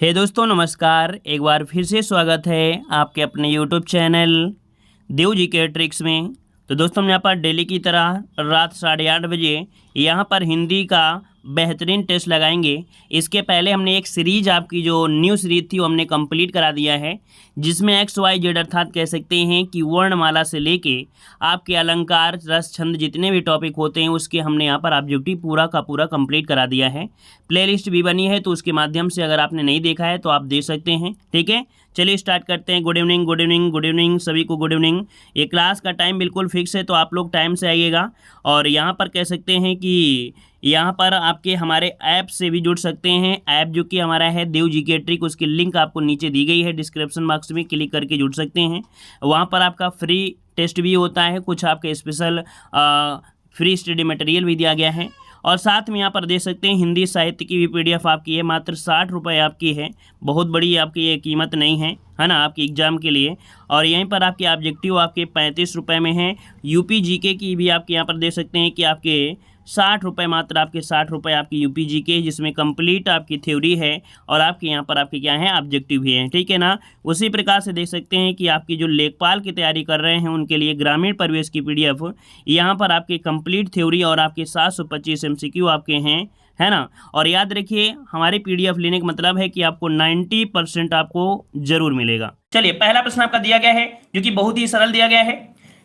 हे दोस्तों नमस्कार। एक बार फिर से स्वागत है आपके अपने यूट्यूब चैनल देव जी के ट्रिक्स में। तो दोस्तों हम यहाँ पर डेली की तरह रात 8:30 बजे यहाँ पर हिंदी का बेहतरीन टेस्ट लगाएंगे। इसके पहले हमने एक सीरीज आपकी जो न्यू सीरीज थी वो हमने कंप्लीट करा दिया है, जिसमें एक्स वाई जेड अर्थात कह सकते हैं कि वर्णमाला से लेके आपके अलंकार रस छंद जितने भी टॉपिक होते हैं उसके हमने यहाँ पर ऑब्जेक्टिव पूरा का पूरा कंप्लीट करा दिया है। प्लेलिस्ट भी बनी है तो उसके माध्यम से अगर आपने नहीं देखा है तो आप देख सकते हैं। ठीक है, चलिए स्टार्ट करते हैं। Good evening good evening good evening सभी को गुड इवनिंग। ये क्लास का टाइम बिल्कुल फिक्स है तो आप लोग टाइम से आइएगा। और यहाँ पर कह सकते हैं कि यहाँ पर आपके हमारे ऐप से भी जुड़ सकते हैं। ऐप जो कि हमारा है देव जी के ट्रिक, उसकी लिंक आपको नीचे दी गई है डिस्क्रिप्शन बॉक्स में, क्लिक करके जुड़ सकते हैं। वहाँ पर आपका फ्री टेस्ट भी होता है, कुछ आपके स्पेशल फ्री स्टडी मटेरियल भी दिया गया है। और साथ में यहाँ पर देख सकते हैं हिंदी साहित्य की भी पीडीएफ आपकी है, मात्र 60 रुपये आपकी है। बहुत बड़ी आपकी ये कीमत नहीं है ना, आपकी एग्ज़ाम के लिए। और यहीं पर आपके ऑब्जेक्टिव आपके 35 रुपये में है। यूपी जीके की भी आपके यहाँ पर देख सकते हैं कि आपके 60 रुपये, मात्र आपके 60 रुपये आपकी यूपी जीके, जिसमें कंप्लीट आपकी थ्योरी है और आपके यहाँ पर आपके क्या है ऑब्जेक्टिव भी है। ठीक है ना। उसी प्रकार से देख सकते हैं कि आपकी जो लेखपाल की तैयारी कर रहे हैं उनके लिए ग्रामीण परिवेश की पीडीएफ यहाँ पर आपकी कंप्लीट थ्योरी और आपके 725 एमसीक्यू आपके हैं, है ना। और याद रखिए हमारी पीडीएफ लेने का मतलब है कि आपको 90% आपको जरूर मिलेगा। चलिए पहला प्रश्न आपका दिया गया है जो कि बहुत ही सरल दिया गया है।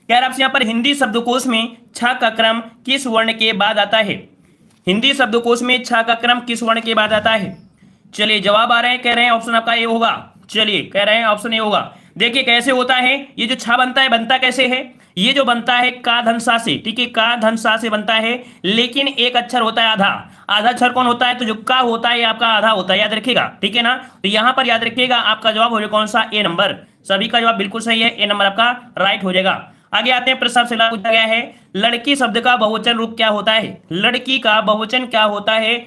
यार आपसे यहाँ पर हिंदी शब्दकोश में छ का क्रम किस वर्ण के बाद आता है? हिंदी शब्दकोश में छ का क्रम किस वर्ण के बाद आता है? चलिए जवाब आ रहे हैं, कह रहे हैं ऑप्शन आपका ए होगा। चलिए कह रहे हैं ऑप्शन ए होगा। देखिए कैसे होता है ये जो छ बनता है, बनता कैसे है? ये जो बनता है का धन सा से, ठीक है, का धन सा से बनता है, लेकिन एक अक्षर होता है आधा। आधा अक्षर कौन होता है? तो जो का होता है ये आपका आधा होता है, याद रखिएगा। ठीक है ना। तो यहाँ पर याद रखिएगा आपका जवाब हो जाएगा कौन सा? ए नंबर। सभी का जवाब बिल्कुल सही है, ए नंबर आपका राइट हो जाएगा। आगे आते हैं, प्रश्न से पूछा गया है लड़की शब्द का बहुवचन रूप क्या होता है? लड़की का बहुवचन क्या होता है?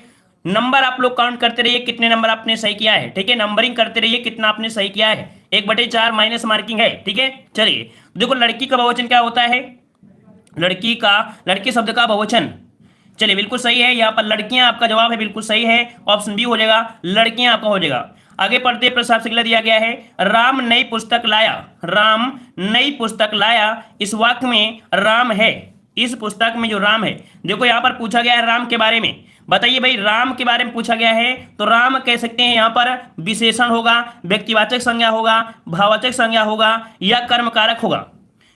नंबर आप लोग काउंट करते रहिए कितने नंबर आपने सही किया है। ठीक है, नंबरिंग करते रहिए कितना आपने सही किया है। 1/4 माइनस मार्किंग है। ठीक है, चलिए देखो लड़की का बहुवचन क्या होता है। लड़की शब्द का बहुवचन, चलिए बिल्कुल सही है। यहाँ पर लड़कियां आपका जवाब है, बिल्कुल सही है, ऑप्शन बी हो जाएगा, लड़कियां आपका हो जाएगा। आगे पढ़ते प्रश्न आपसे अगला दिया गया है राम नई पुस्तक लाया। राम नई पुस्तक लाया, इस वाक्य में राम है, इस पुस्तक में जो राम है, देखो यहाँ पर पूछा गया है राम के बारे में। बताइए भाई, राम के बारे में पूछा गया है तो राम कह सकते हैं यहाँ पर विशेषण होगा, व्यक्तिवाचक संज्ञा होगा, भाववाचक संज्ञा होगा या कर्मकारक होगा।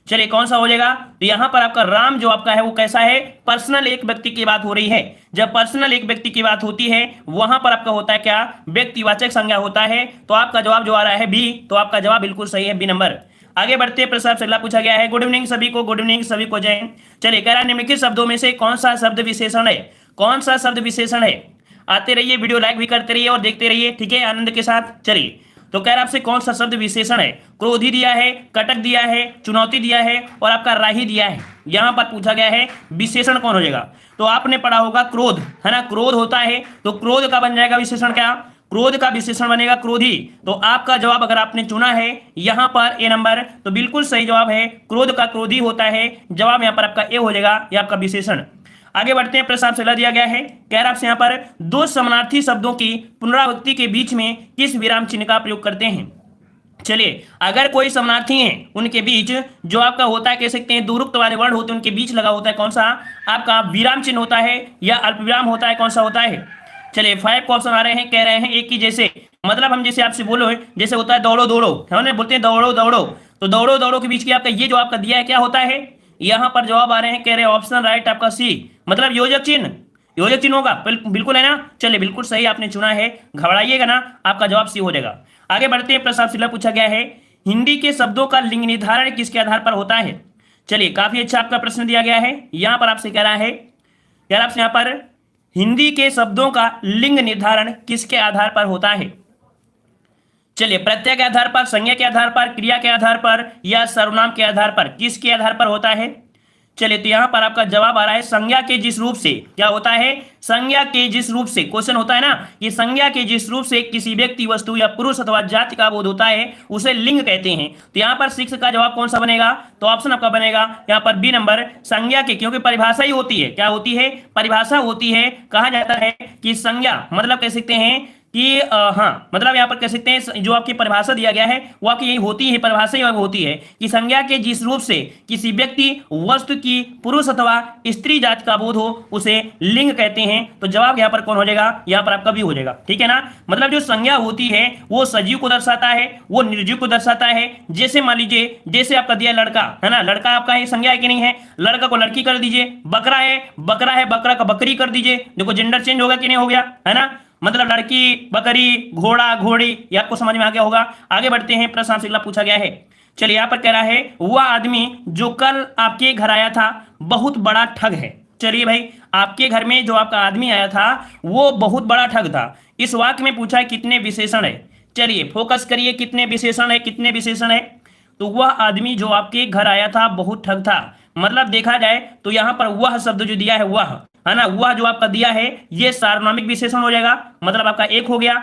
चलिए कौन सा हो जाएगा? तो यहां पर आपका राम जो आपका है वो कैसा है? पर्सनल एक व्यक्ति की बात हो रही है। जब पर्सनल एक व्यक्ति की बात होती है वहां पर आपका होता है क्या? व्यक्तिवाचक संज्ञा होता है। तो आपका जवाब जो आ रहा है बी, तो आपका जवाब बिल्कुल सही है, बी नंबर। आगे बढ़ते हैं, प्रश्न आपसे अगला पूछा गया है। गुड इवनिंग सभी को, गुड इवनिंग सभी को, जय हिंद। चलिए कह रहा है निम्नलिखित शब्दों में से कौन सा शब्द विशेषण है? कौन सा शब्द विशेषण है? आते रहिए, वीडियो लाइक भी करते रहिए और देखते रहिए, ठीक है, आनंद के साथ। चलिए तो कह रहा आपसे कौन सा शब्द विशेषण है? क्रोधी दिया है, कटक दिया है, चुनौती दिया है और आपका राही दिया है। यहां पर पूछा गया है विशेषण कौन हो जाएगा? तो आपने पढ़ा होगा क्रोध, है ना, क्रोध होता है तो क्रोध का बन जाएगा विशेषण क्या? क्रोध का विशेषण बनेगा क्रोधी। तो आपका जवाब अगर आपने चुना है यहां पर ए नंबर, तो बिल्कुल सही जवाब है, क्रोध का क्रोधी होता है। जवाब यहां पर आपका ए हो जाएगा, यह आपका विशेषण। आगे बढ़ते हैं, प्रश्न आपसे अगला दिया गया है। कह रहा आपसे यहाँ पर दो समानार्थी शब्दों की पुनरावृत्ति के बीच में किस विराम चिन्ह का प्रयोग करते हैं? चलिए अगर कोई समानार्थी हैं उनके बीच जो आपका होता है, कह सकते हैं दूरुक्त वाले वर्ण होते हैं, उनके बीच लगा होता है कौन सा? आपका विराम चिन्ह होता है या अल्पविराम होता है, कौन सा होता है? चलिए 5 ऑप्शन आ रहे हैं, कह रहे हैं एक ही जैसे, मतलब हम जैसे आपसे बोलो जैसे होता है दौड़ो दौड़ो, है बोलते हैं दौड़ो दौड़ो, तो दौड़ो दौड़ो के बीच की आपका ये जो आपका दिया है क्या होता है? यहां पर जवाब आ रहे हैं, कह रहे हैं ऑप्शन राइट आपका सी, मतलब योजक चिन्ह। योजक चिन्ह होगा, बिल्कुल है ना। चलिए बिल्कुल सही आपने चुना है, घबराइएगा ना, आपका जवाब सी हो जाएगा। आगे बढ़ते हैं, प्रश्न आपसे पूछा गया है हिंदी के शब्दों का लिंग निर्धारण किसके आधार पर होता है? चलिए काफी अच्छा आपका प्रश्न दिया गया है। यहां पर आपसे कह रहा है यार आपसे यहां पर हिंदी के शब्दों का लिंग निर्धारण किसके आधार पर होता है? चलिए प्रत्यय के आधार पर, संज्ञा के आधार पर, क्रिया के आधार पर या सर्वनाम के आधार पर, किसके आधार पर होता है? चलिए तो यहां पर आपका जवाब आ रहा है संज्ञा के जिस रूप से, क्या होता है? संज्ञा के जिस रूप से, क्वेश्चन होता है ना कि संज्ञा के जिस रूप से किसी व्यक्ति, वस्तु या पुरुष अथवा जाति का बोध होता है उसे लिंग कहते हैं। तो यहां पर 6 का जवाब कौन सा बनेगा? तो ऑप्शन आपका बनेगा यहां पर बी नंबर, संज्ञा के, क्योंकि परिभाषा ही होती है, क्या होती है? परिभाषा होती है। कहा जाता है कि संज्ञा मतलब कह सकते हैं कि हाँ, मतलब यहाँ पर कह सकते हैं जो आपकी परिभाषा दिया गया है वो आपकी यही होती है, परिभाषा ही होती है कि संज्ञा के जिस रूप से किसी व्यक्ति वस्तु की पुरुष अथवा स्त्री जाति का बोध हो उसे लिंग कहते हैं। तो जवाब यहाँ पर कौन हो जाएगा, यहाँ पर आपका भी हो जाएगा, ठीक है ना। मतलब जो संज्ञा होती है वो सजीव को दर्शाता है, वो निर्जीव को दर्शाता है। जैसे मान लीजिए, जैसे आपका दिया लड़का है ना, लड़का आपका है संज्ञा है कि नहीं है, लड़का को लड़की कर दीजिए, बकरा है बकरा का बकरी कर दीजिए, देखो जेंडर चेंज होगा कि नहीं हो गया, है ना। मतलब लड़की बकरी, घोड़ा घोड़ी, ये आपको समझ में आ गया होगा। आगे बढ़ते हैं, प्रश्न आपसे अगला पूछा गया है। चलिए यहाँ पर कह रहा है वह आदमी जो कल आपके घर आया था बहुत बड़ा ठग है। चलिए भाई, आपके घर में जो आपका आदमी आया था वो बहुत बड़ा ठग था। इस वाक्य में पूछा है कितने विशेषण है। चलिए फोकस करिए, कितने विशेषण है, कितने विशेषण है। तो वह आदमी जो आपके घर आया था बहुत ठग था, मतलब देखा जाए तो यहाँ पर वह शब्द जो दिया है वह, है ना, वह जो आपका दिया है ये सार्वनामिक विशेषण हो जाएगा, मतलब आपका एक हो गया।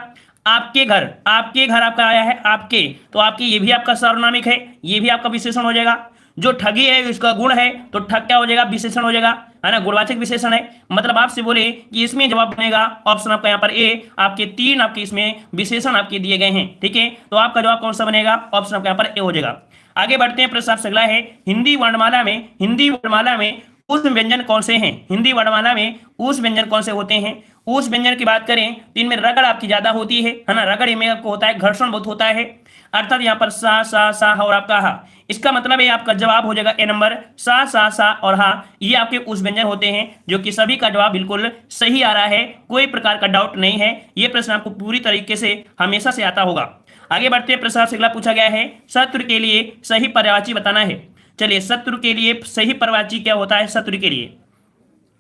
आपके घर आपका आया है, आपके, तो आपकी ये भी आपका सार्वनामिक है, ये भी आपका विशेषण हो जाएगा। जो ठगी है इसका गुण है, तो ठग क्या हो जाएगा, विशेषण हो जाएगा, है ना, गुणवाचक विशेषण है। मतलब आपसे बोले कि इसमें जवाब बनेगा ऑप्शन आपका यहाँ पर ए, आपके तीन आपके इसमें विशेषण आपके दिए गए हैं, ठीक है। तो आपका जवाब कौन सा बनेगा, ऑप्शन आपका यहाँ पर ए हो जाएगा। आगे बढ़ते हैं, प्रश्न आपसे अगला है, हिंदी वर्णमाला में उस व्यंजन कौन से हैं। हिंदी वर्णमाला में उस व्यंजन कौन से होते हैं। उस व्यंजन की बात करें तो इनमें रगड़ आपकी ज्यादा होती है ना, रगड़ इनमें आपको होता है, घर्षण बहुत होता है, अर्थात यहाँ पर सा और आपका हा। इसका मतलब है आपका जवाब हो जाएगा ए नंबर, सा और हा, ये आपके उस व्यंजन होते हैं, जो कि सभी का जवाब बिल्कुल सही आ रहा है, कोई प्रकार का डाउट नहीं है। ये प्रश्न आपको पूरी तरीके से हमेशा से आता होगा। आगे बढ़ते हैं, प्रश्न से अगला पूछा गया है, शत्रु के लिए सही पर्यायवाची बताना है। चलिए, शत्रु के लिए सही पर्यायवाची क्या होता है। शत्रु के लिए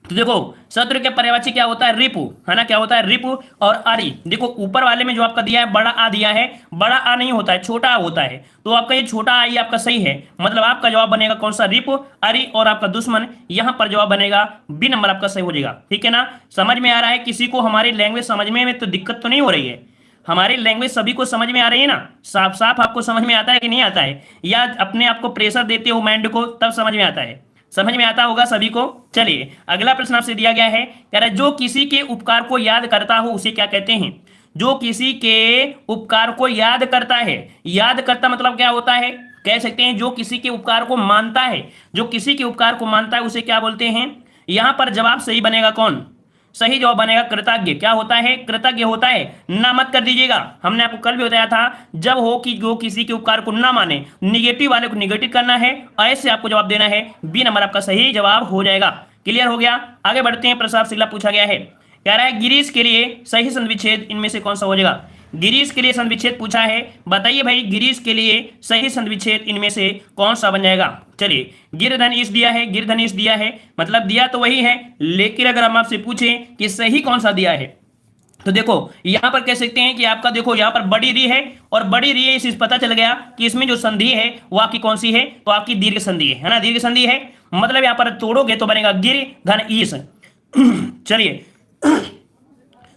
तो देखो, शत्रु के पर्यायवाची क्या होता है, रिपु, है ना, क्या होता है, रिपु और अरि। देखो ऊपर वाले में जो आपका दिया है बड़ा आ दिया है, बड़ा आ नहीं होता है, छोटा आ होता है, तो आपका ये छोटा आ ये आपका सही है, मतलब आपका जवाब बनेगा कौन सा, रिपु अरि और आपका दुश्मन। यहां पर जवाब बनेगा बी नंबर आपका सही हो जाएगा, ठीक है ना। समझ में आ रहा है किसी को हमारी लैंग्वेज समझने में तो दिक्कत तो नहीं हो रही है, हमारी लैंग्वेज सभी को समझ में आ रही है ना, साफ साफ आपको समझ में आता है कि नहीं आता है, या अपने आप को प्रेशर देते हो माइंड को तब समझ में आता है, समझ में आता होगा सभी को। चलिए अगला प्रश्न आपसे दिया गया है, कह रहा है जो किसी के उपकार को याद करता हो उसे क्या कहते हैं। जो किसी के उपकार को याद करता है, याद करता मतलब क्या होता है, कह सकते हैं जो किसी के उपकार को मानता है, जो किसी के उपकार को मानता है उसे क्या बोलते हैं। यहां पर जवाब सही बनेगा कौन, सही जवाब बनेगा कृतज्ञ। क्या होता है, कृतज्ञ होता है, ना मत कर दीजिएगा। हमने आपको कल भी बताया था, जब हो कि जो किसी के उपकार को ना माने, निगेटिव वाले को निगेटिव करना है, ऐसे आपको जवाब देना है, बी नंबर आपका सही जवाब हो जाएगा। क्लियर हो गया। आगे बढ़ते हैं, प्रश्न आपसे अगला पूछा गया है, कह रहा है गिरीश के लिए सही संधिविच्छेद इनमें से कौन सा हो जाएगा। गिरीश के लिए संधिविच्छेद पूछा है, बताइए भाई गिरीश के लिए सही संधिविच्छेद इनमें से कौन सा बन जाएगा। चलिए, गिरधनीश दिया है, गिरधनीश दिया है, मतलब दिया तो वही है, लेकिन अगर हम आपसे पूछें कि सही कौन सा दिया है, तो देखो यहां पर कह सकते हैं कि आपका देखो यहां पर बड़ी री है, और बड़ी री है, इस पता चल गया कि इसमें जो संधि है वो आपकी कौन सी है, तो आपकी दीर्घ संधि है ना, दीर्घ संधि है, मतलब यहां पर तोड़ोगे तो बनेगा गिर धन ईश। चलिए,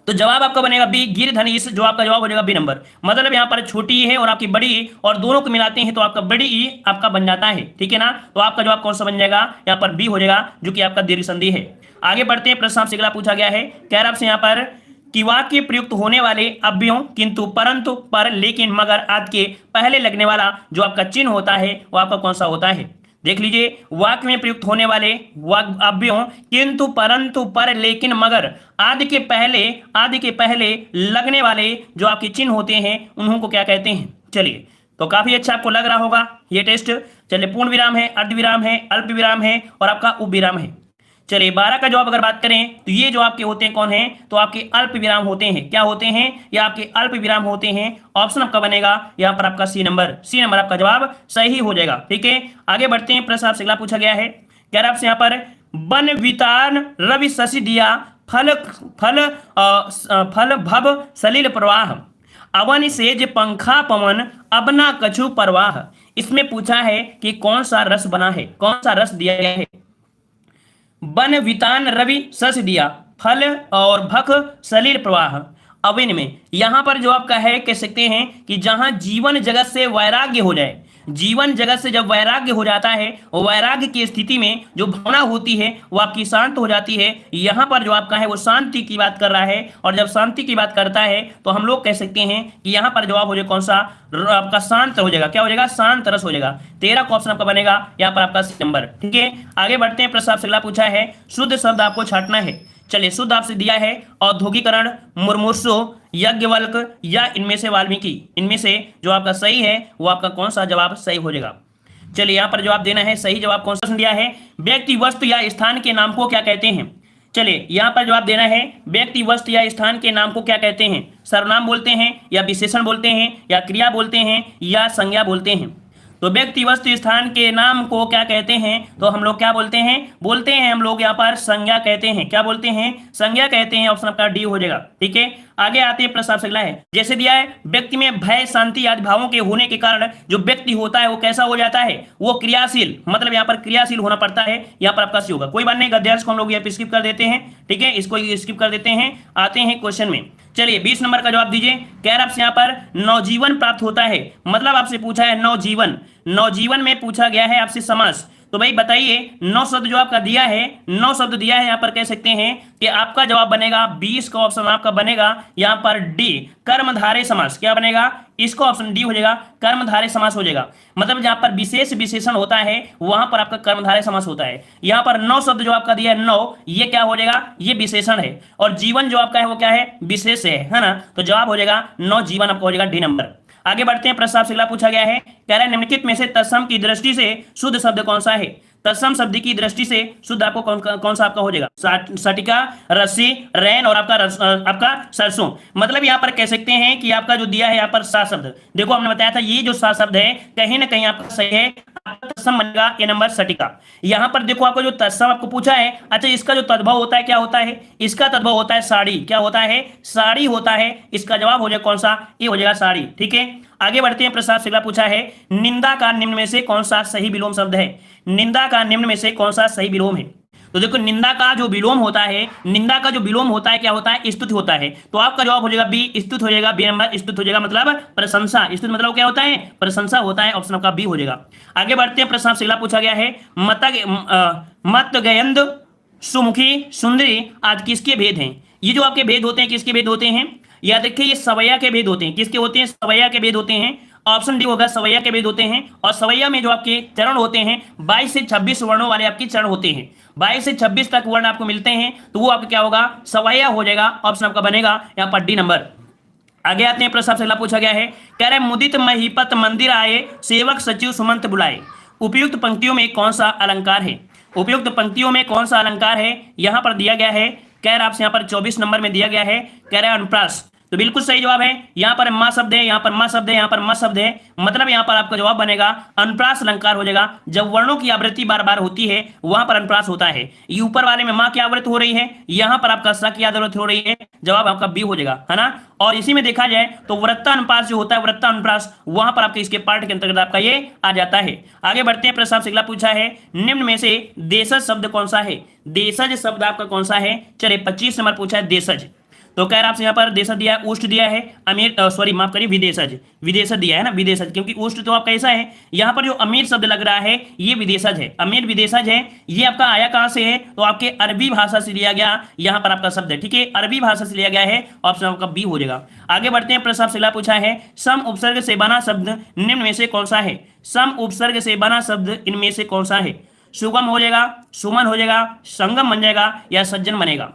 तो जवाब आपका बनेगा बी, गिर धन ईश, जो आपका जवाब हो जाएगा बी नंबर। मतलब यहां पर छोटी ई है और आपकी बड़ी ई, और दोनों को मिलाते हैं तो आपका बड़ी ई आपका बन जाता है, ठीक है ना। तो आपका जवाब कौन सा बन जाएगा, यहाँ पर बी हो जाएगा, जो कि आपका दीर्घ संधि है। आगे बढ़ते हैं, प्रश्न आपसे अगला पूछा गया है, कह रहा आपसे यहाँ पर कि वाक्य प्रयुक्त होने वाले अव्ययों किंतु परंतु पर लेकिन मगर आदि के पहले लगने वाला जो आपका चिन्ह होता है वो आपका कौन सा होता है। देख लीजिए, वाक्य में प्रयुक्त होने वाले अव्ययों किंतु परंतु पर लेकिन मगर आदि के पहले लगने वाले जो आपके चिन्ह होते हैं उन्हों को क्या कहते हैं। चलिए, तो काफी अच्छा आपको लग रहा होगा ये टेस्ट। चलिए, पूर्ण विराम है, अर्ध विराम है, अल्प विराम है और आपका उप विराम है। चलिए, 12 का जवाब अगर बात करें तो ये जो आपके होते हैं कौन है, तो आपके अल्प विराम होते हैं। क्या होते हैं, या आपके अल्प विराम होते हैं। ऑप्शन आपका बनेगा यहाँ पर आपका सी नंबर आपका जवाब सही हो जाएगा, ठीक है। आगे बढ़ते हैं, प्रश्न आपसे अगला पूछा गया है, कह रहा आपसे यहाँ पर वन वितान रवि शशि दिया फल भव सलिल प्रवाह अवन सेज पंखा पवन अबना कछु परवाह। इसमें पूछा है कि कौन सा रस बना है, कौन सा रस दिया गया है। वन वितान रवि शश दिया फल और भख सलिल प्रवाह अविन में, यहां पर जो आपका है कह सकते हैं कि जहां जीवन जगत से वैराग्य हो जाए, जीवन जगत से जब वैराग्य हो जाता है, वैराग्य की स्थिति में जो भावना होती है वो आपकी शांत हो जाती है। यहाँ पर जो आपका है वो शांति की बात कर रहा है, और जब शांति की बात करता है तो हम लोग कह सकते हैं कि यहाँ पर जवाब हो जाएगा कौन सा, आपका शांत हो जाएगा। क्या हो जाएगा? शांत रस हो जाएगा। 13 का ऑप्शन आपका बनेगा यहाँ पर आपका नंबर। ठीक है, आगे बढ़ते हैं। प्रश्न आपसे अगला पूछा है, शुद्ध शब्द आपको छांटना है। चलिए, शुद्ध आपसे दिया है औद्योगिकरण, मुर्मूर्षु, यज्ञवल्क या इनमें से वाल्मीकि। इनमें से जो आपका सही है वो आपका कौन सा जवाब सही हो जाएगा? चलिए, यहाँ पर जवाब देना है। सही जवाब कौन सा दिया है? व्यक्ति, वस्तु या स्थान के नाम को क्या कहते हैं? चलिए, यहाँ पर जवाब देना है, व्यक्ति, वस्तु या स्थान के नाम को क्या कहते हैं? सर्वनाम बोलते हैं, या विशेषण बोलते हैं, या क्रिया बोलते हैं, या संज्ञा बोलते हैं? तो व्यक्ति, वस्तु, स्थान के नाम को क्या कहते हैं? तो हम लोग क्या बोलते हैं? बोलते हैं हम लोग यहाँ पर संज्ञा कहते हैं। क्या बोलते हैं? संज्ञा कहते हैं। ऑप्शन आपका डी हो जाएगा। ठीक है, आगे आते हैं। प्रश्न आपसे अगला है, जैसे दिया है, व्यक्ति में भय, शांति आदि भावों के होने के कारण जो व्यक्ति होता है वो कैसा हो जाता है? वो क्रियाशील, मतलब यहाँ पर क्रियाशील होना पड़ता है। यहाँ पर आपका सी होगा। कोई बात नहीं, गद्यांश को हम लोग यहाँ पे स्किप कर देते हैं। ठीक है, इसको स्किप कर देते हैं। आते हैं क्वेश्चन में। चलिए, 20 नंबर का जवाब दीजिए। कह रहा आपसे यहाँ पर नवजीवन प्राप्त होता है, मतलब आपसे पूछा है नवजीवन। नवजीवन में पूछा गया है आपसे समास। तो भाई बताइए, 9 शब्द जो आपका दिया है, 9 शब्द दिया है, यहाँ पर कह सकते हैं कि आपका जवाब बनेगा 20 का ऑप्शन आपका बनेगा यहाँ पर डी, कर्मधारय समास। क्या बनेगा? इसको ऑप्शन डी हो जाएगा, कर्मधारय समास हो जाएगा। मतलब जहां पर विशेष विशेषण होता है वहां पर आपका कर्मधारय समास होता है। यहाँ पर 9 शब्द जो आपका दिया है 9, ये क्या हो जाएगा? ये विशेषण है, और जीवन जो आपका है वो क्या है? विशेष है ना। तो जवाब हो जाएगा नवजीवन, आपका हो जाएगा डी नंबर। आगे बढ़ते हैं। प्रश्न आपसे अगला पूछा गया है, कह रहा है निम्नलिखित में से तत्सम की दृष्टि से शुद्ध शब्द कौन सा है? तत्सम शब्द की दृष्टि से शुद्ध आपको कौन सा आपका हो जाएगा? सटिका, रस्सी, रैन और आपका सरसों। मतलब यहाँ पर कह सकते हैं कि आपका जो दिया है यहाँ पर 7 शब्द, देखो हमने बताया था ये जो 7 शब्द है कहीं ना कहीं आपका सही है। तत्सम बनेगा ये नंबर सटिका। यहाँ पर देखो आपको जो तत्सम आपको पूछा है, अच्छा इसका जो तद्भव होता है क्या होता है? इसका तद्भव होता है साड़ी। क्या होता है? साड़ी होता है। इसका जवाब हो जाएगा कौन सा? ये हो जाएगा साड़ी। ठीक है, आगे बढ़ते हैं। प्रश्न आपसे अगला पूछा है, निंदा का निम्न में से कौन सा सही विलोम शब्द है? निंदा का निम्न में से कौन सा सही विलोम है? तो देखो, निंदा का जो विलोम होता है, निंदा का जो विलोम होता है क्या होता है? स्तुति होता है। तो आपका जवाब हो जाएगा बी, स्तुति हो जाएगा। बी नंबर, स्तुति हो जाएगा मतलब प्रशंसा। स्तुति मतलब क्या होता है? प्रशंसा होता है। ऑप्शन आपका बी हो जाएगा। आगे बढ़ते हैं। प्रश्न आपसे अगला पूछा गया है, मत गयंद, सुमुखी, सुंदरी आज किसके भेद हैं? ये जो आपके भेद होते हैं किसके भेद होते हैं? या देखिए, ये सवैया के भेद होते हैं। किसके होते हैं? सवैया के भेद होते हैं। ऑप्शन डी होगा, सवैया के भेद होते हैं। और सवैया में जो आपके चरण होते हैं 22 से 26 वर्णों वाले आपके चरण होते हैं। 22 से 26 तक वर्ण आपको मिलते हैं, तो वो आपका क्या होगा? सवैया हो जाएगा। ऑप्शन आपका बनेगा यहाँ पर डी नंबर। आगे आते हैं। प्रश्न आपसे अगला पूछा गया है, कह रहे मुदित महिपत मंदिर आए, सेवक सचिव सुमंत बुलाए। उपयुक्त पंक्तियों में कौन सा अलंकार है? उपयुक्त पंक्तियों में कौन सा अलंकार है? यहाँ पर दिया गया है, कह रहा आपसे यहाँ पर 24 नंबर में दिया गया है, कह रहा है अनुप्रास। तो बिल्कुल सही जवाब है। यहाँ पर मां शब्द है, यहाँ पर मां शब्द है, यहाँ पर मां शब्द है, मतलब यहाँ पर आपका जवाब बनेगा अनुप्रास अलंकार हो जाएगा। जब वर्णों की आवृत्ति बार बार होती है वहां पर अनुप्रास होता है। ये ऊपर वाले में मां की आवृत्ति हो रही है, यहाँ पर आपका स की आवृत्ति हो रही है। जवाब आपका बी हो जाएगा, है ना। और इसी में देखा जाए तो वृत्तानुप्रास जो होता है, वृत्तानुप्रास, वहां पर आपके इसके पार्ट के अंतर्गत आपका ये आ जाता है। आगे बढ़ते हैं। प्रश्न आपसे अगला पूछा है, निम्न में से देशज शब्द कौन सा है? देशज शब्द आपका कौन सा है? चलिए, 25 नंबर पूछा है देशज। तो कह रहा आपसे यहाँ पर देशज दिया है, उष्ट दिया है, अमीर सॉरी माफ करिए विदेशज, विदेशज दिया है ना, विदेशज, क्योंकि उष्ट तो आपका ऐसा है। यहाँ पर जो अमीर शब्द लग रहा है ये विदेशज है, अमीर विदेशज है। ये आपका आया कहाँ से है? तो आपके अरबी भाषा से लिया गया यहाँ पर आपका शब्द है। ठीक है, अरबी भाषा से लिया गया है। ऑप्शन आपका बी हो जाएगा। आगे बढ़ते हैं। प्रश्न आपसे अगला पूछा है, सम उपसर्ग से बना शब्द निम्न में से कौन सा है? सम उपसर्ग से बना शब्द इनमें से कौन सा है? सुगम हो जाएगा, सुमन हो जाएगा, संगम बन जाएगा, या सज्जन बनेगा?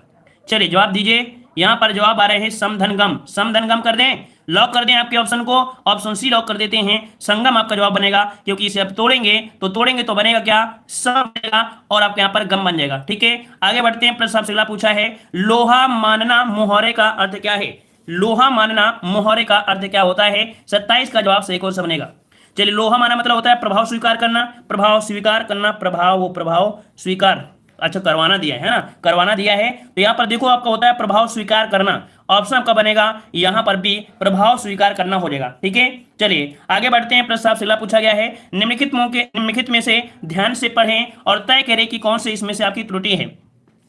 चलिए जवाब दीजिए। यहाँ पर जवाब आ रहे हैं समधनगम। समधनगम कर दें, लॉक कर दें आपके ऑप्शन को। ऑप्शन सी लॉक कर देते हैं, संगम आपका जवाब बनेगा, क्योंकि इसे आप तोड़ेंगे तो बनेगा क्या? सम बनेगा, और आपके यहाँ पर गम बन जाएगा। ठीक है, आगे बढ़ते हैं। प्रश्न आपसे अगला पूछा है, लोहा मानना मुहावरे का अर्थ क्या है? लोहा मानना मुहावरे का अर्थ क्या होता है? 27 का जवाब सही कौन सा बनेगा? चलिए, लोहा माना मतलब होता है प्रभाव स्वीकार करना, प्रभाव स्वीकार करना, प्रभाव स्वीकार, अच्छा करवाना दिया है ना, करवाना दिया है। तो यहाँ पर देखो आपका होता है प्रभाव स्वीकार करना। ऑप्शन आपका बनेगा यहाँ पर भी प्रभाव स्वीकार करना हो जाएगा। ठीक है, चलिए आगे बढ़ते हैं। प्रश्न आपसे अगला पूछा गया है, निम्नलिखित में से ध्यान से पढ़ें और तय करें कि कौन से इसमें से आपकी त्रुटि है।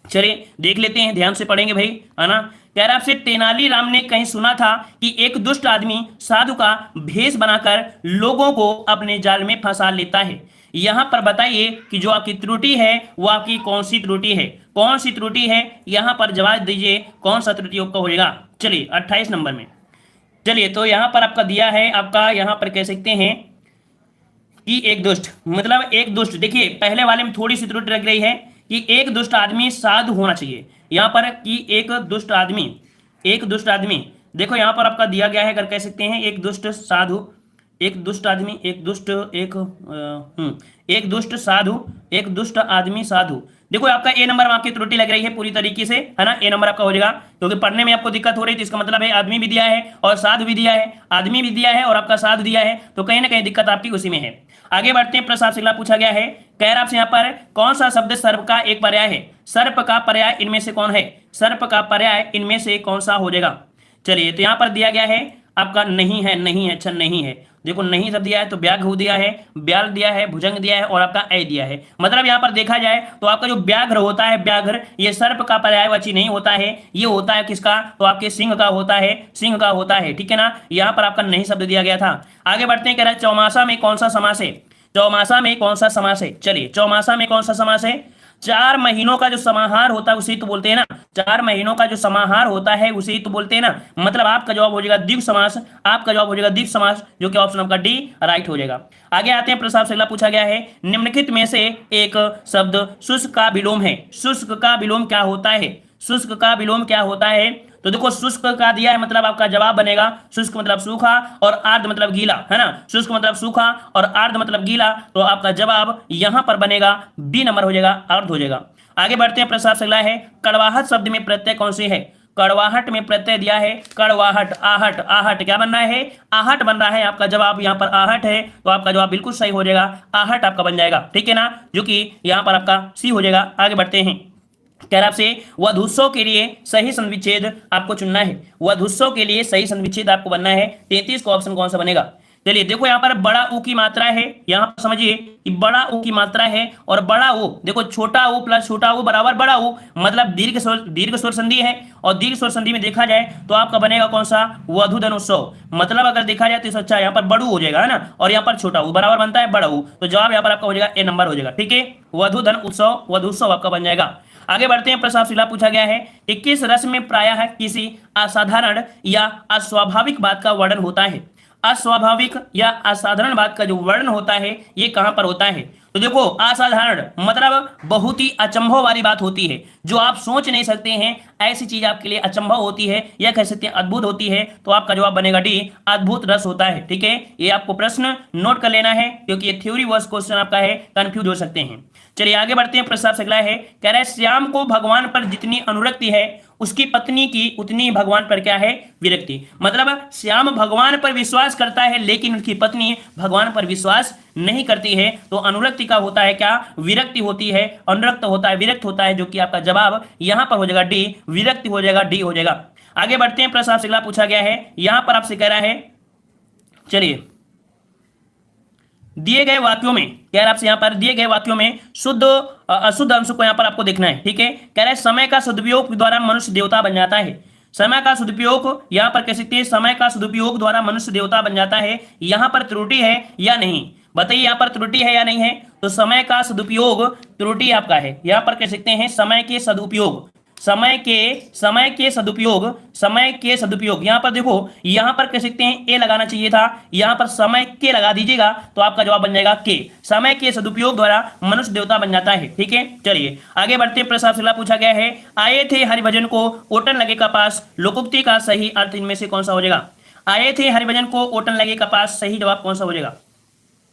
चलिए देख लेते हैं, ध्यान से पढ़ेंगे भाई, है ना। कह रहा आपसे, तेनालीराम ने कहीं सुना था कि एक दुष्ट आदमी साधु का भेष बनाकर लोगों को अपने जाल में फंसा लेता है। यहां पर बताइए कि जो आपकी त्रुटि है वो आपकी कौन सी त्रुटि है, कौन सी त्रुटि है, यहां पर जवाब दीजिए कौन सा त्रुटि आपका होगा। चलिए 28 नंबर में, चलिए तो यहां पर आपका दिया है, आपका यहां पर कह सकते हैं कि एक दुष्ट, मतलब एक दुष्ट, देखिए पहले वाले में थोड़ी सी त्रुटि लग रही है कि एक दुष्ट आदमी साधु होना चाहिए, यहां पर कि एक दुष्ट आदमी, एक दुष्ट आदमी, देखो यहां पर आपका दिया गया है, अगर कह सकते हैं एक दुष्ट साधु, एक दुष्ट आदमी, एक दुष्ट एक दुष्ट साधु, एक दुष्ट आदमी साधु। देखो आपका ए नंबर में आपकी त्रुटि लग रही है पूरी तरीके से, है ना, ए नंबर आपका हो जाएगा, क्योंकि पढ़ने में आपको दिक्कत हो रही थी, इसका मतलब है आदमी भी दिया है और साधु भी दिया है, आदमी भी दिया है और आपका साधु दिया है, तो कहीं ना कहीं दिक्कत आपकी उसी में है। आगे बढ़ते हैं, प्रश्न आपसे अगला पूछा गया है, कह रहा आपसे यहाँ पर कौन सा शब्द सर्प का एक पर्याय है, सर्प का पर्याय इनमें से कौन है, सर्प का पर्याय इनमें से कौन सा हो जाएगा। चलिए तो यहाँ पर दिया गया है आपका नहीं है, नहीं है, अच्छा नहीं है, देखो नहीं सब दिया है, तो व्याघ्र दिया है, ब्याल दिया है, भुजंग दिया है और आपका ऐ दिया है। मतलब यहाँ पर देखा जाए तो आपका जो व्याघ्र होता है, व्याघ्र ये सर्प का पर्यायवाची नहीं होता है, ये होता है किसका, तो आपके सिंह का होता है, सिंह का होता है, ठीक है ना। यहाँ पर आपका नहीं शब्द दिया गया था। आगे बढ़ते हैं, कह रहा है चौमासा में कौन सा समास है, चौमासा में कौन सा समास है। चलिए चौमासा में कौन सा समास है, 4 महीनों का जो समाहार होता है उसी तो बोलते हैं ना, 4 महीनों का जो समाहार होता है उसी तो बोलते हैं ना। मतलब आपका जवाब हो जाएगा द्विगु समास, आपका जवाब हो जाएगा द्विगु समास, जो कि ऑप्शन आपका डी राइट हो जाएगा। आगे आते हैं, प्रश्न आपसे अगला पूछा गया है, निम्नलिखित में से एक शब्द शुष्क का विलोम है, शुष्क का विलोम क्या होता है, शुष्क का विलोम क्या होता है। तो देखो शुष्क का दिया है, मतलब आपका जवाब बनेगा शुष्क मतलब सूखा और आर्द्र मतलब गीला, है ना, शुष्क मतलब सूखा और आर्द्र मतलब गीला, तो आपका जवाब यहां पर बनेगा बी नंबर हो जाएगा, अर्ध हो जाएगा। आगे बढ़ते हैं, प्रश्न आपसे अगला है, कड़वाहट शब्द में प्रत्यय कौन सी है, कड़वाहट में प्रत्यय दिया है, कड़वाहट, आहट, आहट क्या बन रहा है, आहट बन रहा है, आपका जवाब यहाँ पर आहट है, तो आपका जवाब बिल्कुल सही हो जाएगा, आहट आपका बन जाएगा, ठीक है ना, जो कि यहाँ पर आपका सी हो जाएगा। आगे बढ़ते हैं, कह रहा आपसे वधूसव के लिए सही संविच्छेद आपको चुनना है, वधूसव के लिए सही संविच्छेद आपको बनना है, 33 का ऑप्शन कौन सा बनेगा। चलिए देखो यहाँ पर बड़ा ऊ की मात्रा है, यहाँ पर समझिए कि बड़ा ऊ की मात्रा है और बड़ा ऊ, देखो छोटा ऊ प्लस छोटा ऊ बराबर बड़ा ऊ, मतलब दीर्घ स्वर संधि है, और दीर्घ स्वर संधि में देखा जाए तो आपका बनेगा कौन सा, वधु धनुषव, मतलब अगर देखा जाए तो अच्छा यहाँ पर बड़ू हो जाएगा, है ना, और यहाँ पर छोटा ऊ बराबर बनता है बड़ा ऊ, तो जवाब यहाँ पर आपका हो जाएगा ए नंबर हो जाएगा, ठीक है, वधु धन उत्सव, वधुत्सव आपका बन जाएगा। आगे बढ़ते हैं, प्रश्न आपसे पूछा गया है, 21 रस में प्रायः किसी असाधारण या अस्वाभाविक बात का वर्णन होता है, अस्वाभाविक या असाधारण बात का जो वर्णन होता है ये कहां पर होता है। तो देखो असाधारण मतलब बहुत ही अचंभव वाली बात होती है, जो आप सोच नहीं सकते हैं, ऐसी चीज आपके लिए अचंभव होती है या कह सकते हैं अद्भुत होती है, तो आपका जवाब बनेगा डी, अद्भुत रस होता है, ठीक है। ये आपको प्रश्न नोट कर लेना है, क्योंकि ये थ्योरी वर्स क्वेश्चन आपका है, कंफ्यूज हो सकते हैं। चलिए आगे बढ़ते हैं, प्रश्न आपसे अगला है, कह रहा है श्याम को भगवान पर जितनी अनुरक्ति है उसकी पत्नी की उतनी भगवान पर क्या है, विरक्ति। मतलब श्याम भगवान पर विश्वास करता है लेकिन उनकी पत्नी भगवान पर विश्वास नहीं करती है, तो अनुरक्ति का होता है क्या, विरक्ति होती है, अनुरक्त होता है, विरक्त होता है, जो कि आपका जवाब यहां पर हो जाएगा डी, विरक्ति हो जाएगा, डी हो जाएगा। आगे बढ़ते हैं, प्रश्न आपसे अगला पूछा गया है, यहां पर आपसे कह रहा है, चलिए दिए गए वाक्यों में, कह रहा है आपसे यहां पर दिए गए वाक्यों में शुद्ध अशुद्ध अंश को यहां पर आपको देखना है, ठीक है। कह रहा है समय का सदुपयोग द्वारा मनुष्य देवता बन जाता है, समय का सदुपयोग यहां पर कह सकते हैं, समय का सदुपयोग द्वारा मनुष्य देवता बन जाता है, यहां पर त्रुटि है या नहीं, बताइए यहां पर त्रुटि है या नहीं है। तो समय का सदुपयोग त्रुटि आपका है, यहां पर कह सकते हैं समय के सदुपयोग, समय के सदुपयोग, यहां पर देखो यहां पर कह सकते हैं ए लगाना चाहिए था, यहां पर समय के लगा दीजिएगा तो आपका जवाब बन जाएगा के, समय के सदुपयोग द्वारा मनुष्य देवता बन जाता है, ठीक है। चलिए आगे बढ़ते हैं, प्रश्न आपसे पूछा गया है, आए थे हरिभजन को ओटन लगे कपास, लोकोक्ति का सही अर्थ इनमें से कौन सा हो जाएगा। आए थे हरिभजन को ओटन लगे कपास, सही जवाब कौन सा हो जाएगा।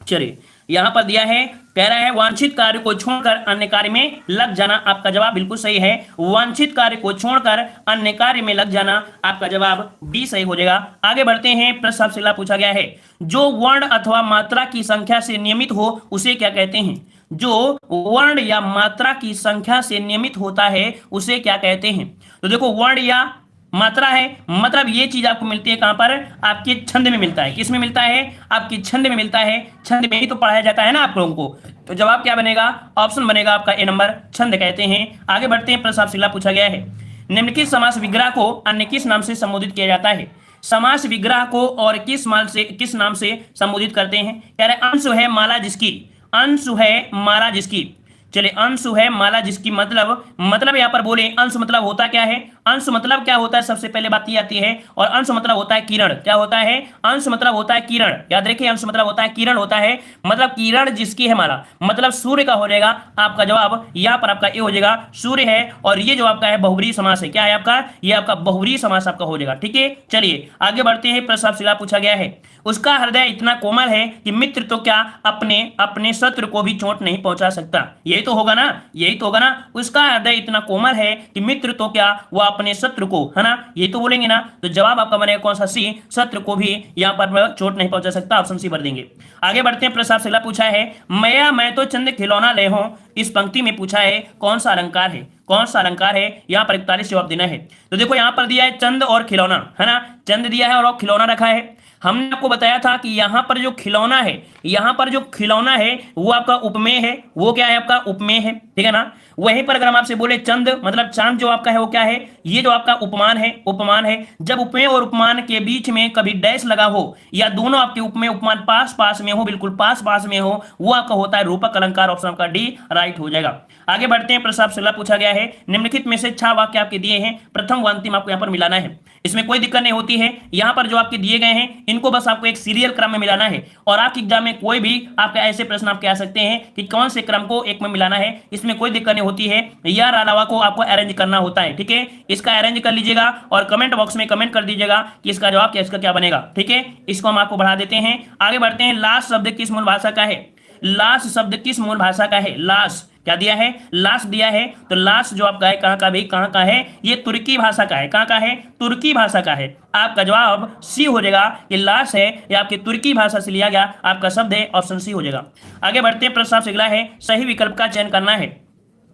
चलिए यहां पर दिया है, कह रहा है वांछित कार्य को छोड़कर अन्य कार्य में लग जाना, आपका जवाब बिल्कुल सही है, वांछित कार्य को छोड़कर अन्य कार्य में लग जाना, आपका जवाब बी सही हो जाएगा। आगे बढ़ते हैं, प्रश्न आपसे अगला पूछा गया है, जो वर्ण अथवा मात्रा की संख्या से नियमित हो उसे क्या कहते हैं, जो वर्ण या मात्रा की संख्या से नियमित होता है उसे क्या कहते हैं। तो देखो वर्ण या मात्रा है, मतलब ये चीज आपको मिलती है कहां पर, आपके छंद में मिलता है। किस में मिलता है, आपके छंद में मिलता है। छंद में ही तो पढ़ाया जाता है ना आप लोगों को। तो जवाब क्या बनेगा, ऑप्शन बनेगा आपका ए नंबर, छंद कहते हैं। आगे बढ़ते हैं, प्रश्न आपसे अगला पूछा गया है, निम्नलिखित समास विग्रह को अन्य किस नाम से संबोधित किया जाता है। समास विग्रह को और किस नाम से संबोधित करते हैं। कह रहे अंशु है माला जिसकी, अंशु है माला जिसकी। चलिए अंशु है माला जिसकी, मतलब यहाँ पर बोले अंश मतलब होता क्या है, अंश मतलब क्या होता है, सबसे पहले बात ये आती है। और अंश मतलब होता है किरण। क्या होता है, अंश मतलब होता है किरण। याद रखिए अंश मतलब होता है किरण होता है, मतलब किरण जिसकी है माला, मतलब सूर्य का हो जाएगा आपका जवाब। यहाँ पर आपका ये हो जाएगा सूर्य है, और ये जो आपका है बहुब्रीहि समास है। क्या है आपका, ये आपका बहुब्रीहि समास आपका हो जाएगा। ठीक है, चलिए आगे बढ़ते हैं। प्रश्न आपसे पूछा गया है, उसका हृदय इतना कोमल है कि मित्र तो क्या अपने अपने शत्रु को भी चोट नहीं पहुंचा सकता। यही तो होगा ना, यही तो होगा ना। उसका हृदय इतना कोमल है कि मित्र तो क्या, वह अपने शत्रु को, है ना, ये तो बोलेंगे ना। तो जवाब आपका बनेगा कौन सा, सी, शत्रु को भी यहाँ पर चोट नहीं पहुंचा सकता। ऑप्शन सी भर देंगे। आगे बढ़ते हैं। प्रश्न आपसे अगला पूछा है, मैं तो चंद खिलौना ले हूं, इस पंक्ति में पूछा है कौन सा अलंकार है, कौन सा अलंकार है। यहाँ पर 41 जवाब देना है। तो देखो यहाँ पर दिया है चंद और खिलौना, है ना, चंद दिया है और खिलौना रखा है। हमने आपको बताया था कि यहाँ पर जो खिलौना है, यहाँ पर जो खिलौना है वो आपका उपमेय है। वो क्या है आपका, उपमेय है, ठीक है ना। वहीं पर अगर हम आपसे बोले चंद मतलब चांद जो आपका है वो क्या है, ये जो आपका उपमान है, उपमान है। जब उपमेय और उपमान के बीच में कभी डैश लगा हो, या दोनों आपके उपमेय उपमान पास पास में हो, बिल्कुल पास पास में हो, वो आपका होता है रूपक अलंकार। ऑप्शन आपका डी राइट हो जाएगा। आगे बढ़ते हैं। प्रश्न आपसे अगला पूछा गया है, निम्नलिखित में से 6 वाक्य आपके दिए हैं, प्रथम व अंतिम आपको यहाँ पर मिलाना है। इसमें कोई दिक्कत नहीं होती है। यहाँ पर जो आपके दिए गए हैं इनको बस आपको एक सीरियल क्रम में मिलाना है। और आपके एग्जाम में कोई भी आपके ऐसे प्रश्न आपके आ सकते हैं कि कौन से क्रम को एक में मिलाना है, इसमें कोई दिक्कत नहीं होती है। यार अलावा को आपको अरेंज करना होता है। ठीक है, इसका अरेंज कर लीजिएगा और कमेंट बॉक्स में कमेंट कर दीजिएगा कि इसका जवाब क्या, इसका क्या बनेगा। ठीक है, इसको हम आपको बढ़ा देते हैं। आगे बढ़ते हैं। लास्ट शब्द किस मूल भाषा का है, लास्ट शब्द किस मूल भाषा का है। लास्ट क्या दिया है, लास्ट दिया है। तो लास्ट जो आपका है कहां का भाई, कहां का है, ये तुर्की भाषा का है। कहां का है, तुर्की भाषा का है। आपका जवाब सी हो जाएगा। ये लास्ट है, ये आपकी तुर्की भाषा से लिया गया आपका शब्द है। ऑप्शन सी हो जाएगा। आगे बढ़ते हैं। प्रश्न आपसे अगला है, सही विकल्प का चयन करना है।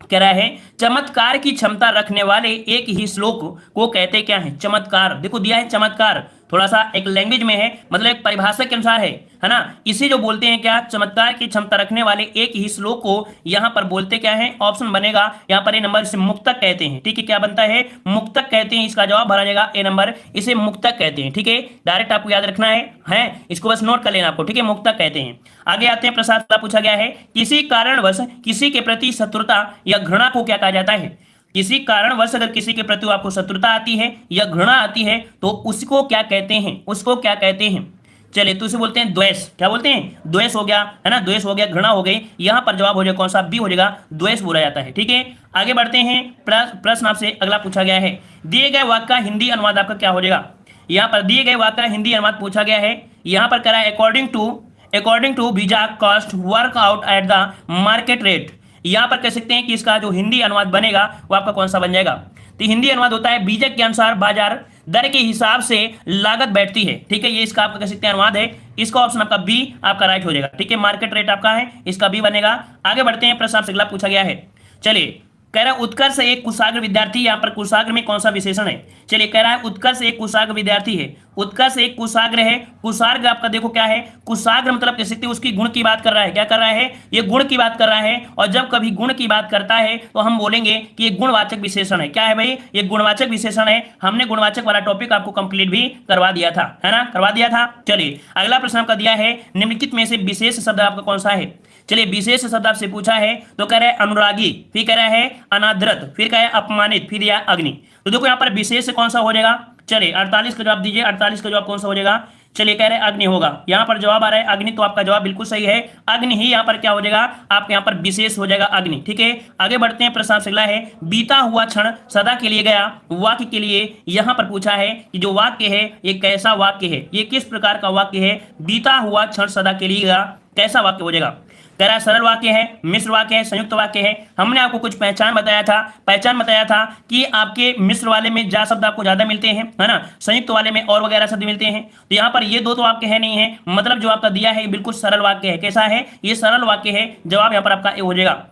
कह रहा है चमत्कार की क्षमता रखने वाले एक ही श्लोक को कहते क्या है। चमत्कार देखो दिया है, चमत्कार थोड़ा सा एक लैंग्वेज में है, मतलब एक परिभाषा के अनुसार है ना। इसे जो बोलते हैं क्या, चमत्कार की क्षमता रखने वाले एक ही श्लोक को यहाँ पर बोलते क्या है। ऑप्शन बनेगा यहाँ पर ए नंबर, इसे मुक्तक कहते हैं। ठीक है, क्या बनता है, मुक्तक कहते हैं। इसका जवाब भरा जाएगा ए नंबर, इसे मुक्तक कहते हैं। ठीक है, डायरेक्ट आपको याद रखना है इसको बस नोट कर लेना आपको। ठीक है, मुक्तक कहते हैं। आगे आते हैं। प्रश्न पूछा गया है, किसी कारणवश किसी के प्रति शत्रुता या घृणा को क्या कहा जाता है। किसी कारणवश अगर किसी के प्रति आपको शत्रुता आती है या घृणा आती है तो उसको क्या कहते हैं, उसको क्या कहते हैं। चलिए तो उसे बोलते हैं द्वेष। क्या बोलते हैं, द्वेष हो गया, है ना, द्वेष हो गया, घृणा हो गई। यहाँ पर जवाब हो जाएगा कौन सा, बी हो जाएगा, द्वेष बोला जाता है। ठीक है, आगे बढ़ते हैं। प्रश्न आपसे अगला पूछा गया है, दिए गए वाक्य का हिंदी अनुवाद आपका क्या हो जाएगा। यहाँ पर दिए गए वाक्य का हिंदी अनुवाद पूछा गया है। यहाँ पर कह रहा है according to visa cost work out at the market rate. यहां पर कह सकते हैं कि इसका जो हिंदी अनुवाद बनेगा वो आपका कौन सा बन जाएगा। तो हिंदी अनुवाद होता है बीजक के अनुसार बाजार दर के हिसाब से लागत बैठती है। ठीक है, ये इसका आपका कह सकते हैं अनुवाद है। इसका ऑप्शन आपका बी आपका राइट हो जाएगा। ठीक है, मार्केट रेट आपका है, इसका बी बनेगा। आगे बढ़ते हैं। प्रश्न आपसे अगला पूछा गया है, चलिए कह रहा है उत्कर्ष एक कुशाग्र विद्यार्थी। यहाँ पर कुशाग्र में कौन सा विशेषण है। चलिए कह रहा है उत्कर्ष एक कुशाग्र विद्यार्थी है। उत्कर्ष एक कुशाग्र है। कुशाग्र आपका देखो क्या है, कुशाग्र मतलब कह सकते हैं उसकी गुण की बात कर रहा है। क्या कर रहा है, ये गुण की बात कर रहा है। और जब कभी गुण की बात करता है तो हम बोलेंगे कि ये गुणवाचक विशेषण है। क्या है भाई, ये गुणवाचक विशेषण है। हमने गुणवाचक वाला टॉपिक आपको कंप्लीट भी करवा दिया था, है ना, करवा दिया था। चलिए अगला प्रश्न आपका दिया है, निम्नलिखित में से विशेष शब्द आपका कौन सा है। चलिए विशेष शब्द आपसे पूछा है तो कह रहा है अनुरागी, फिर कह रहा है अनादृत, फिर कह रहा है अपमानित, फिर या अग्नि। तो देखो यहाँ पर विशेष कौन सा हो जाएगा। चलिए 48 का जवाब दीजिए। 48 का जवाब कौन सा हो जाएगा। चलिए कह रहे हैं अग्नि होगा। यहाँ पर जवाब आ रहा है अग्नि, तो आपका जवाब बिल्कुल सही है। अग्नि ही यहाँ पर क्या हो जाएगा, आपके यहाँ पर विशेष हो जाएगा अग्नि। ठीक है, आगे बढ़ते हैं। प्रश्न आपसे अगला है, बीता हुआ क्षण सदा के लिए गया वाक्य के लिए यहाँ पर पूछा है कि जो वाक्य है ये कैसा वाक्य है, ये किस प्रकार का वाक्य है। बीता हुआ क्षण सदा के लिए गया कैसा वाक्य हो जाएगा। कह रहा है सरल वाक्य है, मिश्र वाक्य है, संयुक्त वाक्य है। हमने आपको कुछ पहचान बताया था कि आपके मिश्र वाले में जा शब्द आपको ज्यादा मिलते हैं, है ना, संयुक्त वाले में और वगैरह शब्द मिलते हैं। तो यहाँ पर ये दो तो वाक्य है नहीं है, मतलब जो आपका दिया है बिल्कुल सरल वाक्य है। कैसा है, ये सरल वाक्य है। जवाब यहाँ पर आपका ए हो जाएगा।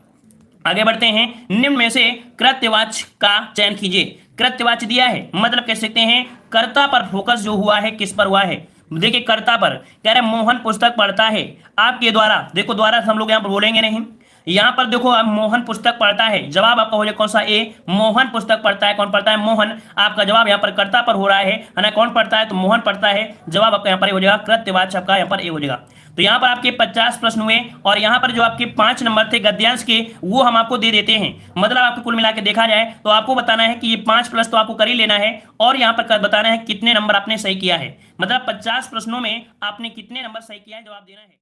आगे बढ़ते हैं। निम्न में से कृत्यवाच्य का चयन कीजिए। कृत्यवाची दिया है, मतलब कह सकते हैं कर्ता पर फोकस जो हुआ है किस पर हुआ है, देखिए कर्ता पर कह रहे मोहन पुस्तक पढ़ता है आपके द्वारा, देखो द्वारा हम लोग यहाँ पर बोलेंगे नहीं, यहाँ पर देखो अब मोहन पुस्तक पढ़ता है, जवाब आपका हो जाएगा कौन सा, ए, मोहन पुस्तक पढ़ता है। कौन पढ़ता है, मोहन। आपका जवाब यहाँ पर कर्ता पर हो रहा है ना, कौन पढ़ता है तो मोहन पढ़ता है, जवाब आपका यहाँ पर ए हो जाएगा, कृत्यवाची आपका यहाँ पर ए हो जाएगा। तो यहाँ पर आपके 50 प्रश्न हुए और यहाँ पर जो आपके 5 नंबर थे गद्यांश के वो हम आपको दे देते हैं, मतलब आपको कुल मिला के देखा जाए तो आपको बताना है कि ये 5 प्लस तो आपको कर ही लेना है और यहाँ पर बताना है कितने नंबर आपने सही किया है, मतलब 50 प्रश्नों में आपने कितने नंबर सही किया है जवाब देना है।